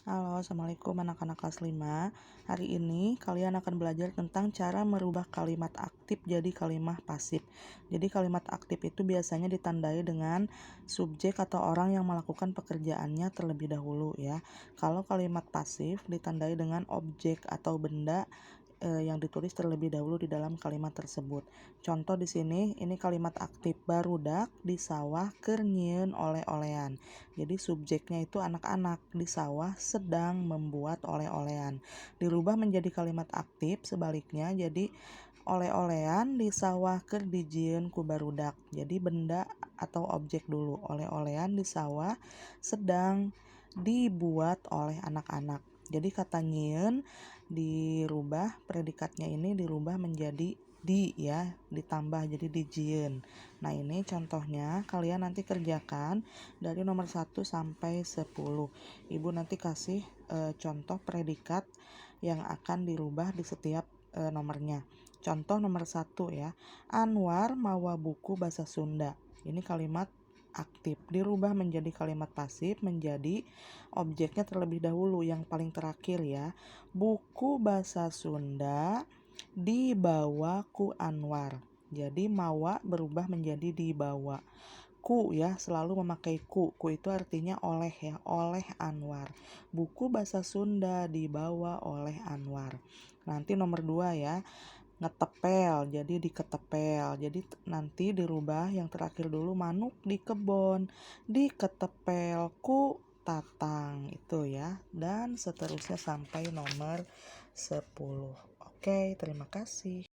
Halo, Assalamualaikum anak-anak kelas 5. Hari ini kalian akan belajar tentang cara merubah kalimat aktif jadi kalimat pasif. Jadi kalimat aktif itu biasanya ditandai dengan subjek atau orang yang melakukan pekerjaannya terlebih dahulu ya. Kalau kalimat pasif ditandai dengan objek atau benda yang ditulis terlebih dahulu di dalam kalimat tersebut. Contoh di sini, ini kalimat aktif, barudak di sawah keur nyieun oleh-olehan. Jadi subjeknya itu anak-anak di sawah sedang membuat oleh-olehan. Dirubah menjadi kalimat aktif sebaliknya, jadi oleh-olehan di sawah keur dijieun ku barudak. Jadi benda atau objek dulu. Oleh-olehan di sawah sedang dibuat oleh anak-anak. Jadi kata nyieun dirubah, predikatnya ini dirubah menjadi di ya, ditambah jadi dijieun. Nah, ini contohnya kalian nanti kerjakan dari nomor 1 sampai 10. Ibu nanti kasih contoh predikat yang akan dirubah di setiap nomornya. Contoh nomor 1 ya. Anwar mawa buku bahasa Sunda. Ini kalimat aktif, dirubah menjadi kalimat pasif menjadi objeknya terlebih dahulu yang paling terakhir ya. Buku bahasa Sunda dibawa ku Anwar. Jadi mawa berubah menjadi dibawa. Ku ya, selalu memakai ku. Ku itu artinya oleh ya, oleh Anwar. Buku bahasa Sunda dibawa oleh Anwar. Nanti nomor 2 ya, ngetepel jadi diketepel. Jadi nanti dirubah yang terakhir dulu, manuk di kebon diketepel ku Tatang itu ya, dan seterusnya sampai nomor 10. Oke, terima kasih.